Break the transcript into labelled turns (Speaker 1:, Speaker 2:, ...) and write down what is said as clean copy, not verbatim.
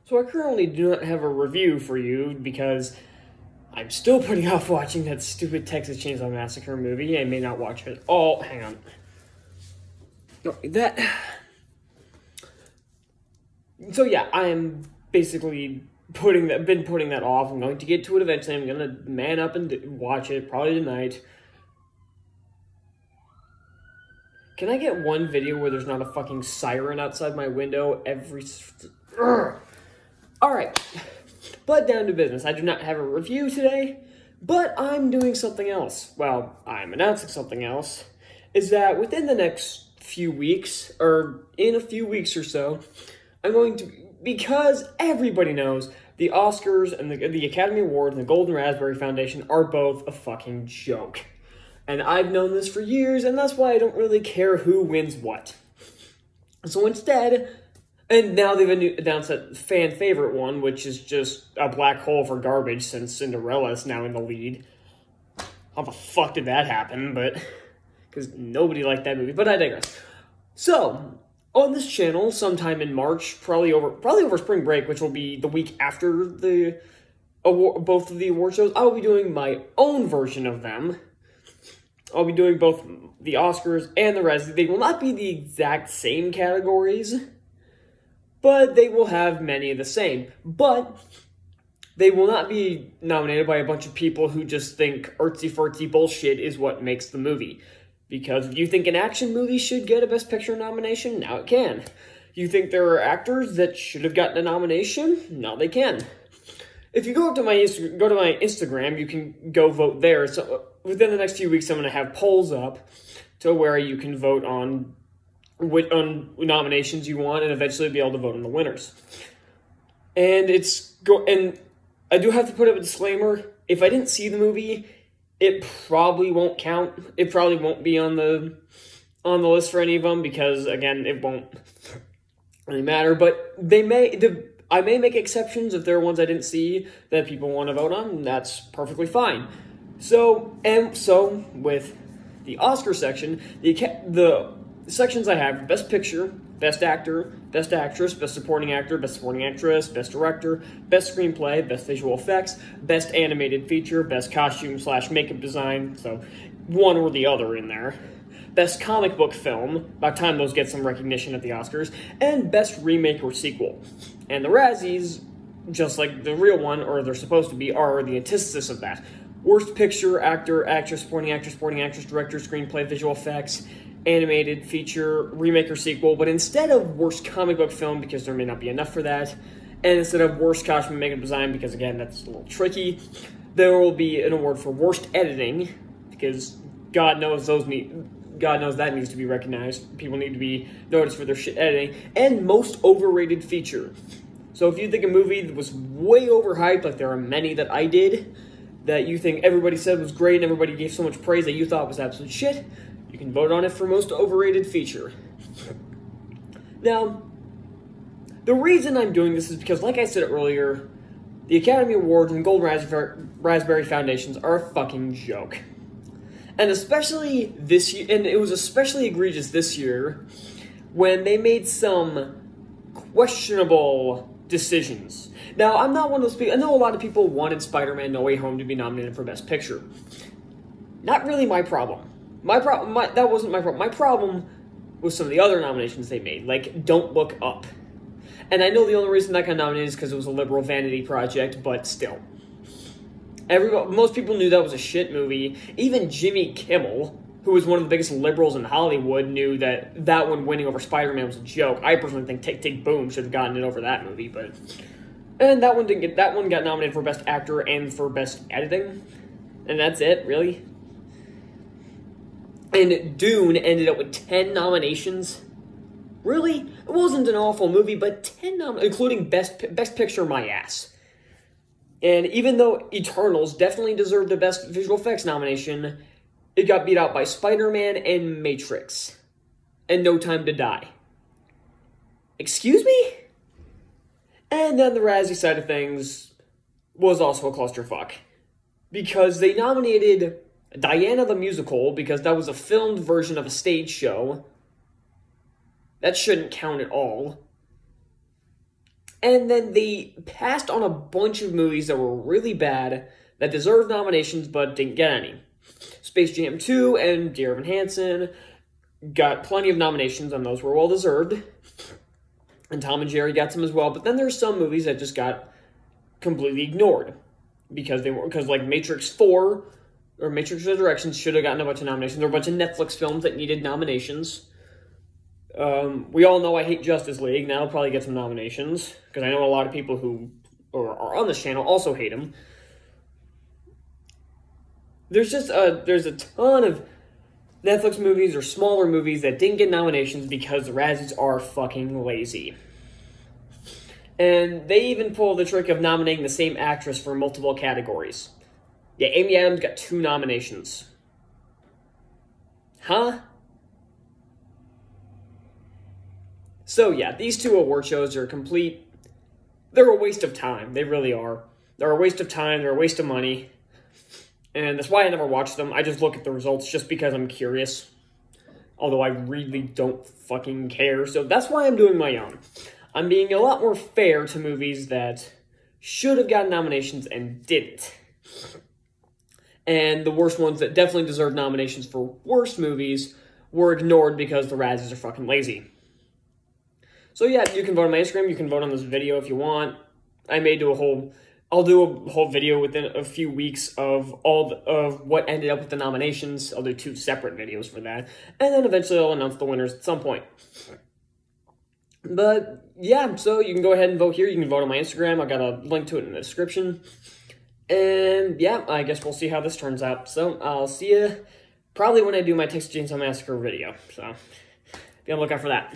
Speaker 1: So I currently do not have a review for you because I'm still putting off watching that stupid Texas Chainsaw Massacre movie. I may not watch it all. Hang on. No, that... So yeah, I am basically been putting that off. I'm going to get to it eventually. I'm going to man up and watch it, probably tonight. Can I get one video where there's not a fucking siren outside my window every... Alright, but down to business. I do not have a review today, but I'm doing something else. Well, I'm announcing something else. Is that within the next few weeks, or in a few weeks or so, I'm going to... Because everybody knows the Oscars and the Academy Award and the Golden Raspberry Foundation are both a fucking joke. And I've known this for years, and that's why I don't really care who wins what. So instead... And now they've announced that fan favorite one, which is just a black hole for garbage since Cinderella is now in the lead. How the fuck did that happen? But because nobody liked that movie. But I digress. So on this channel, sometime in March, probably over spring break, which will be the week after the both of the award shows, I will be doing my own version of them. I'll be doing both the Oscars and the Razzies. They will not be the exact same categories, but they will have many of the same. But they will not be nominated by a bunch of people who just think artsy-fartsy bullshit is what makes the movie. Because if you think an action movie should get a Best Picture nomination, now it can. You think there are actors that should have gotten a nomination? Now they can. If you go to my Instagram, you can go vote there. So within the next few weeks, I'm going to have polls up to where you can vote on nominations you want, and eventually be able to vote on the winners. And and I do have to put up a disclaimer. If I didn't see the movie, it probably won't count. It probably won't be on the list for any of them because, again, it won't really matter. But I may make exceptions if there are ones I didn't see that people want to vote on, and that's perfectly fine. So with the Oscar section, the sections I have: Best Picture, Best Actor, Best Actress, Best Supporting Actor, Best Supporting Actress, Best Director, Best Screenplay, Best Visual Effects, Best Animated Feature, Best Costume/Makeup Design, so one or the other in there, Best Comic Book Film, about time those get some recognition at the Oscars, and Best Remake or Sequel. And the Razzies, just like the real one, or they're supposed to be, are the antithesis of that. Worst Picture, Actor, Actress, Supporting Actress, Director, Screenplay, Visual Effects, Animated Feature, Remake or Sequel, but instead of Worst Comic Book Film, because there may not be enough for that, and instead of Worst Costume and Makeup Design, because again, that's a little tricky, there will be an award for Worst Editing, because God knows that needs to be recognized. People need to be noticed for their shit editing, and Most Overrated Feature. So if you think a movie that was way overhyped, like there are many that I did, that you think everybody said was great and everybody gave so much praise that you thought was absolute shit, you can vote on it for Most Overrated Feature. Now, the reason I'm doing this is because, like I said earlier, the Academy Awards and Golden Raspberry Foundations are a fucking joke. And especially this year, and it was especially egregious this year, when they made some questionable decisions. Now, I'm not one of those people. I know a lot of people wanted Spider-Man No Way Home to be nominated for Best Picture. Not really my problem. That wasn't my problem. My problem was some of the other nominations they made, like Don't Look Up. And I know the only reason that got nominated is because it was a liberal vanity project, but still. Most people knew that was a shit movie. Even Jimmy Kimmel, who was one of the biggest liberals in Hollywood, knew that one winning over Spider-Man was a joke. I personally think Tick Tick Boom should have gotten it over that movie, but... And that one got nominated for Best Actor and for Best Editing. And that's it, really. And Dune ended up with 10 nominations. Really? It wasn't an awful movie, but 10 including Best Picture, my ass. And even though Eternals definitely deserved the Best Visual Effects nomination, it got beat out by Spider-Man and Matrix. And No Time to Die. Excuse me? And then the Razzie side of things was also a clusterfuck. Because they nominated Diana the Musical, because that was a filmed version of a stage show. That shouldn't count at all. And then they passed on a bunch of movies that were really bad, that deserved nominations but didn't get any. Space Jam 2 and Dear Evan Hansen got plenty of nominations, and those were well-deserved. And Tom and Jerry got some as well, but then there's some movies that just got completely ignored. Because like Matrix 4, or Matrix Resurrections should have gotten a bunch of nominations. There were a bunch of Netflix films that needed nominations. We all know I hate Justice League, and that'll probably get some nominations, because I know a lot of people who are on this channel also hate him. There's a ton of Netflix movies or smaller movies that didn't get nominations because the Razzies are fucking lazy. And they even pull the trick of nominating the same actress for multiple categories. Yeah, Amy Adams got 2 nominations. Huh? So yeah, these 2 award shows are they're a waste of time. They really are. They're a waste of time, they're a waste of money. And that's why I never watch them. I just look at the results just because I'm curious. Although I really don't fucking care. So that's why I'm doing my own. I'm being a lot more fair to movies that should have gotten nominations and didn't. And the worst ones that definitely deserve nominations for worst movies were ignored because the Razzies are fucking lazy. So yeah, you can vote on my Instagram. You can vote on this video if you want. I may do I'll do a whole video within a few weeks of of what ended up with the nominations. I'll do 2 separate videos for that. And then eventually I'll announce the winners at some point. But yeah, so you can go ahead and vote here. You can vote on my Instagram. I got a link to it in the description. And yeah, I guess we'll see how this turns out. So I'll see you probably when I do my Texas Chainsaw Massacre video. So be on the lookout for that.